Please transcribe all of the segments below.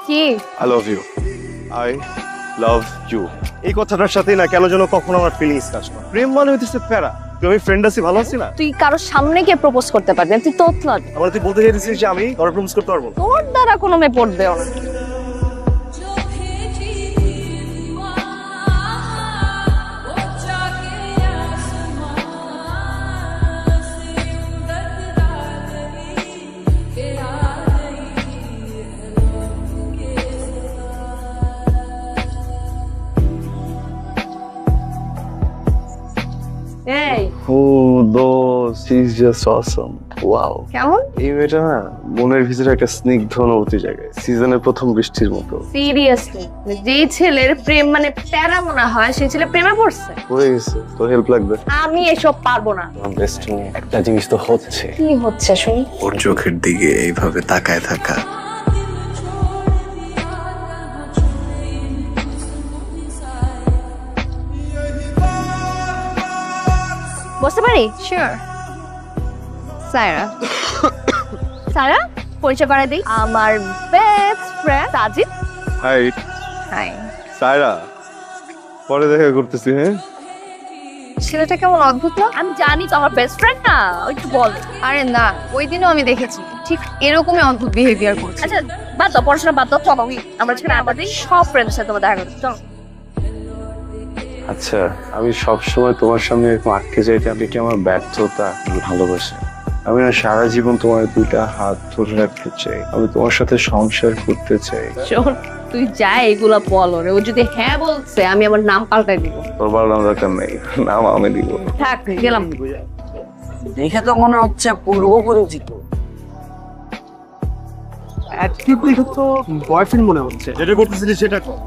কি I love you, I love you. এই কথাটার সাথে না কেন যেন কখনো আমার ফিলিংস কাজ করে। প্রেম মানে হইতেছে প্যারা। তুমি ফ্রেন্ড আছি, ভালো আছি না? তুই কারোর সামনে গিয়ে প্রপোজ করতে পারবি না, তুই তোতলা। আমার তুই বলতে চাইছিস যে আমি তোর প্রপোজ করতে পারবো না? তোর দ্বারা কোনো মেয়ে পড়বেও না। এই Oh, those, she's just awesome. Wow. কেমন এই মেয়েটা না মনের ভিতরে একটা স্নিগ্ধ অনুভূতি জায়গায়, সিজনের প্রথম বৃষ্টির মতো। সিরিয়াসলি যেই ছেলের প্রেম মানে প্যারা মনে হয় সেই ছেলে প্রেমে পড়ছে। হয়ে গেছে, তোর হেল্প লাগবে? আমি এসব পারবো না। বেস্ট একটা জিনিস তো হচ্ছে। কি হচ্ছে শুনি? ওর চোখের দিকে এইভাবে তাকায় থাকা। বসতে পারি? শিওর। সায়রা। সায়রা, পরিচয় করাই দিই, আমার best friend Sajid. Hi. Hi. Saira, পরে দেখা করতেছি। হ্যাঁ, ছেলেটা কেমন অদ্ভুত না? আমি জানি তো আমার বেস্ট ফ্রেন্ড না, ওই তো বল। আরে না, ওই দিনও আমি দেখেছি ঠিক এরকমই অদ্ভুত বিহেভিয়ার করছে। আচ্ছা বাদ দাও, পড়াশোনা বাদ দাও, চলো আমরা ছেলে আমাদের সব ফ্রেন্ডের সাথে তোমার দেখা করতে চলো। আচ্ছা, আমি সবসময় তোমার সামনে এরকম আটকে যাইতে আমি কি আমার ব্যর্থতা? ভালোবাসা। আমি না সারা জীবন তোমার দুইটা হাত ধরে রাখতে চাই, আমি তোমার সাথে সংসার করতে চাই। শোন, তুই যা এগুলা বল ওরে, ও যদি হ্যাঁ বলছে আমি আমার নাম পাল্টাই দিব। তোর ভালো নাম দরকার নেই, নাম আমি দিব। থাক, গেলাম। দেখে তো মনে হচ্ছে পূর্ব পরিচিত। তো বয়ফ্রেন্ড মনে হচ্ছে। যেটা করতেছিলি সেটা কর।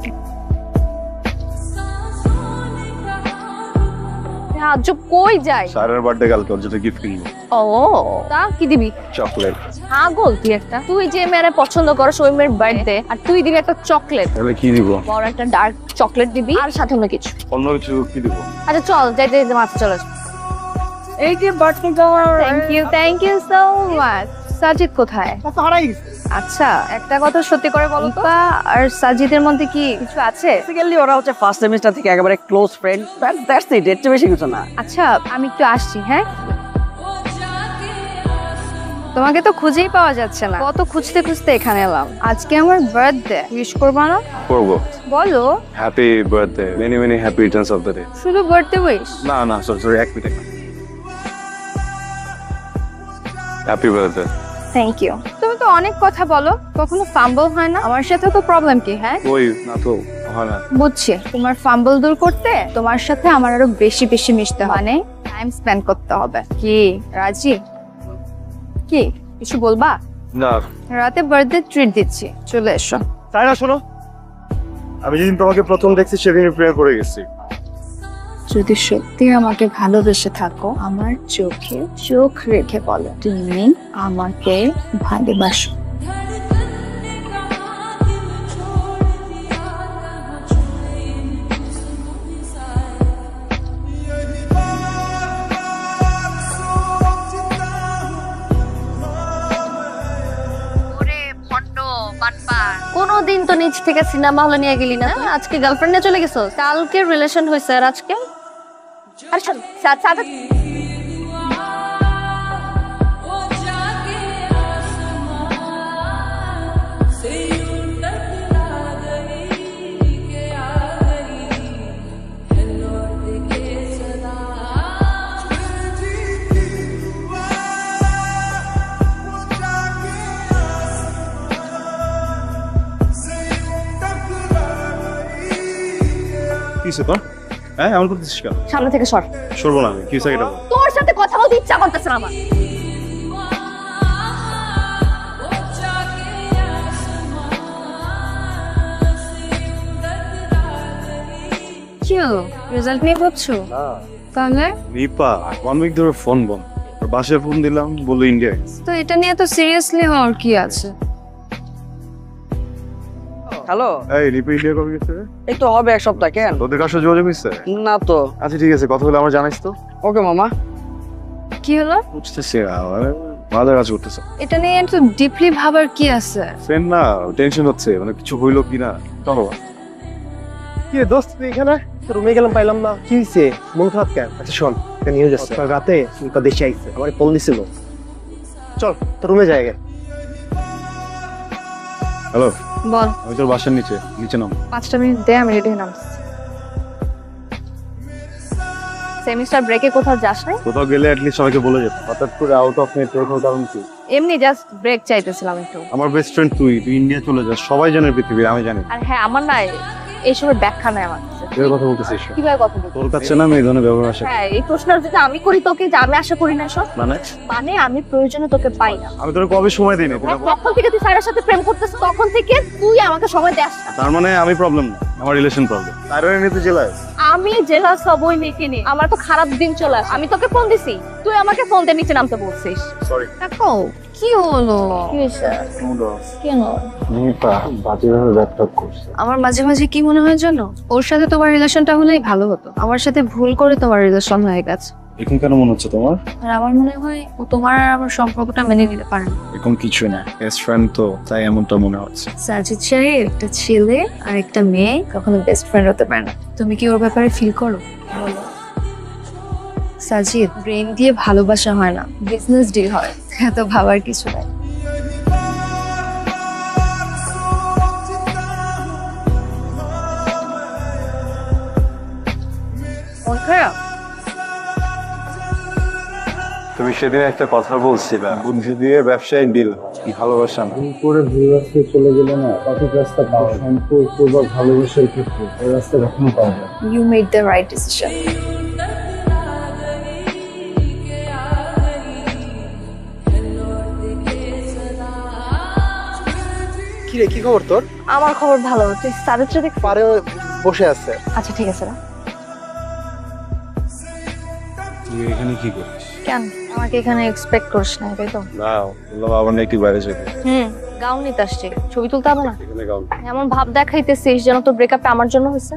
আজ কই যাই? সারার বার্থডে কালকে, ওর জন্য গিফট কিনবো। ও, তা কি দিবি? চকলেট। পাগল তুই একটা। তুই যে মেয়ের পছন্দ করস ওই মেয়ের বার্থডে আর তুই দিবি একটা চকলেট? তাহলে কি দিব? বড় একটা ডার্ক চকলেট দিবি আর সাথে অন্য কিছু। অন্য কিছু কি দিব? আচ্ছা চল, যাইতে যাইতে মাথা চলে আসবে। এই যে birthday girl. Thank you so much. Sajid কোথায়? তো হারাই গেছে। আচ্ছা, একটা কথা সত্যি করে বলো তো, আর সাজিদের মধ্যে কি কিছু আছে? বেসিক্যালি ওরা হচ্ছে ফার্স্ট সেমিস্টার থেকে একেবারে ক্লোজ ফ্রেন্ড, দ্যাটস ইট, এর চেয়ে বেশি কিছু না। আচ্ছা আমি একটু আসছি। হ্যাঁ, তোমাকে তো খুঁজেই পাওয়া যাচ্ছে না, কত খুঁজতে খুঁজতে এখানে এলাম। আজকে আমার বার্থডে, উইশ করবা না? করবো। বলো। Happy birthday, many many happy returns of the day. শুধু বার্থডে উইশ? না না, সরি, এক minute. Happy birthday. Thank you. তুমি তো অনেক কথা বলো, কখনো ফাম্বল হয় না? আমার সাথে তো প্রবলেম কি? হ্যাঁ, ওই না তো হয় না। বুঝছি। তোমার ফাম্বল দূর করতে তোমার সাথে আমার আরো বেশি বেশি মিশতে হয়, মানে টাইম স্পেন্ড করতে হবে। কি রাজি? কি কিছু বলবা? না। রাতে বার্থডে ট্রিট দিচ্ছি, চলে এসো। তাই না, শোনো, আমি যেদিন তোমাকে প্রথম দেখছি সেদিন প্রেমে পড়ে গেছি। যদি সত্যি আমাকে ভালোবেসে থাকো, আমার চোখে চোখ রেখে বলো তুমি আমাকে ভালোবাসো। কোনদিন তো নিচ থেকে সিনেমা হলে নিয়ে গেলি না, আজকে গার্লফ্রেন্ড নিয়ে চলে গেছো। কালকে রিলেশন হয়েছে আর আজকে? আরে শোন, কিসে তোর? হ্যাঁ, এমন করতেছিস কেন? সামনে থেকে সর। সরবো না আমি, কি হয়েছে এটা বল। তোর সাথে কথা বলতে ইচ্ছা করতেছে না আমার। কি রেজাল্ট নিয়ে ভাবছো? তাহলে রিপা 1 উইক ধরে ফোন বন্ধ, বাসায় ফোন দিলাম, বললো ইন্ডিয়া গেছে। তো এটা নিয়ে তো সিরিয়াসলি হওয়ার কি আছে? হ্যালো, এই রিপা ইন্ডিয়া কবে গেছে? এই তো হবে এক সপ্তাহ। কেন? তোদের কাছে যোগাযোগ হয়েছে? না তো। আচ্ছা ঠিক আছে, কথা বলে আমার জানাইস তো। ওকে মামা। কি হলো? বুঝতেছি মাঝে কাজ করতেছে। এটা নিয়ে এত ডিপলি ভাবার কি আছে? ফ্রেন্ড না, টেনশন হচ্ছে, মানে কিছু হইলো কিনা। চলো। কি রে দোস্ত, তুই এখানে? রুমে গেলাম, পাইলাম না। কি হয়েছে? মন খারাপ কেন? আচ্ছা শোন, একটা নিউজ আছে। রাতে দেশে আইছে, আমার ফোন দিছিল। চল তোর রুমে যাই। হ্যালো, বল। আমি তোর বাসার নিচে নাম। 5টা মিনিট দে, আমি রেডি হয়ে নামছি। সেমিস্টার ব্রেকে কোথাও যাস নাই? কোথাও গেলে অ্যাটলিস্ট সবাইকে বলে যেত। হঠাৎ করে আউট অফ নেটওয়ার্ক হওয়ার কারণ কি? এমনি জাস্ট ব্রেক চাইতেছিলাম একটু। আমার বেস্ট ফ্রেন্ড তুই ইন্ডিয়া চলে যাস, সবাই জানে পৃথিবীর, আমি জানি। আর হ্যাঁ, আমার না এইসবের ব্যাখ্যা নাই আমার কাছে। এর কথা বলতেছিস? কিভাবে কথা বলছিস? তোর কাছে না আমি এই ধরনের ব্যবহার আসে। হ্যাঁ, এই প্রশ্ন যদি আমি করি তোকে, যে আমি আশা করি না সব, মানে আমি প্রয়োজনে তোকে পাই না। আমি তোর কবে সময় দিই না? তখন থেকে তুই স্যারের সাথে প্রেম করতেছিস, তখন থেকে তুই আমাকে সময় দেস না। তার মানে আমি প্রবলেম না, আমার রিলেশন প্রবলেম। তাইরে নিতে জেলায় আমি জেলা সবই মেকে নি, আমার তো খারাপ দিন চলে আসে। আমি তোকে ফোন দিছি, তুই আমাকে ফোন দিয়ে নিচে নামতে বলছিস। সরি। দেখো কি হলো, কি হয়েছে? কেন নিপা বাজেভাবে ব্যাকআপ করছে। আমার মাঝে মাঝে কি মনে হয় জানো, ওর সাথে তোমার রিলেশনটা হলেই ভালো হতো। আমার সাথে ভুল করে তোমার রিলেশন হয়ে গেছে। এখন কেন মনে হচ্ছে তোমার? আর আমার মনে হয় ও তোমার আর আমার সম্পর্কটা মেনে নিতে পারে না। এখন কিছু না, বেস্ট ফ্রেন্ড তো, তাই এমনটা মনে হচ্ছে। সাজিদ সাহেব একটা ছেলে আর একটা মেয়ে কখনো বেস্ট ফ্রেন্ড হতে পারে না। তুমি কি ওর ব্যাপারে ফিল করো? বলো। সাজিদ, ব্রেন দিয়ে ভালোবাসা হয় না, বিজনেস ডিল হয়। এত ভাবার কিছু নাই। মন খারাপ? তুমি সেদিন একটা কথা বলছিলা, বুদ্ধি দিয়ে ব্যবসায় ডিল, ভালোবাসা না। করে ভুল রাস্তায় চলে গেলে না, সঠিক রাস্তা পাওয়া যায়। সম্পর্ক বা ভালোবাসার ক্ষেত্রে এই রাস্তা কখনো পাওয়া যায় না। You made the right decision. কি রে, কি খবর তোর? আমার খবর ভালো। তুই সাদের সাথে পারে বসে আছে। আচ্ছা ঠিক আছে না। তুই এখানে কি করিস? কেন আমাকে এখানে এক্সপেক্ট করিস না, তাই তো? না, বললাম আবার না একটু বাইরে যাবে। গাউন নিতে আসছি, ছবি তুলতে হবে না? এখানে গাও। এমন ভাব দেখাইতেছিস যেন তোর ব্রেকআপটা আমার জন্য হয়েছে।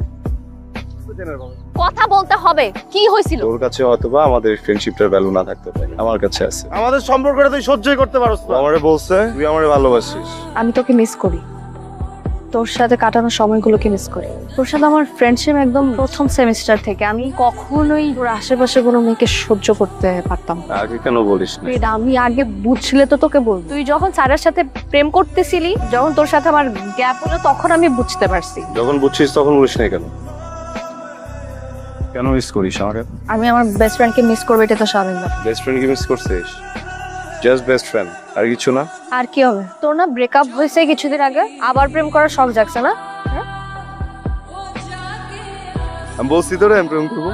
কথা বলতে হবে, কি হয়েছিল? তোর কাছে হয়তোবা আমাদের ফ্রেন্ডশিপটার ভ্যালু না থাকতে পারে, আমার কাছে আছে। আমাদের সম্পর্কটা তুই সহ্যই করতে পারছ না। আমারে বলছে তুই আমারে ভালোবাসিস। আমি তোকে মিস করি, তোর সাথে কাটানো সময়গুলোকে মিস করি। তোর সাথে আমার ফ্রেন্ডশিপ একদম প্রথম সেমিস্টার থেকে। আমি কখনোই তোর আশেপাশে কোনো মেয়েকে সহ্য করতে পারতাম না। আগে কেন বলিস না? এটা আমি আগে বুঝলে তো তোকে বল। তুই যখন স্যারের সাথে প্রেম করতেছিলি, যখন তোর সাথে আমার গ্যাপ হলো, তখন আমি বুঝতে পারছি। যখন বুঝছিস তখন বলিস না কেন? কেন মিস করিস আমাকে? আমি আমার বেস্ট ফ্রেন্ডকে মিস করবো, এটা তো স্বাভাবিক না। বেস্ট ফ্রেন্ড কি মিস করছিস? জাস্ট বেস্ট ফ্রেন্ড, আর কিছু না। আর কি হবে? তোর না ব্রেকআপ হয়েছে কিছুদিন আগে, আবার প্রেম করার শখ জাগছে না? আমি বলছি তোরে আমি প্রেম করবো।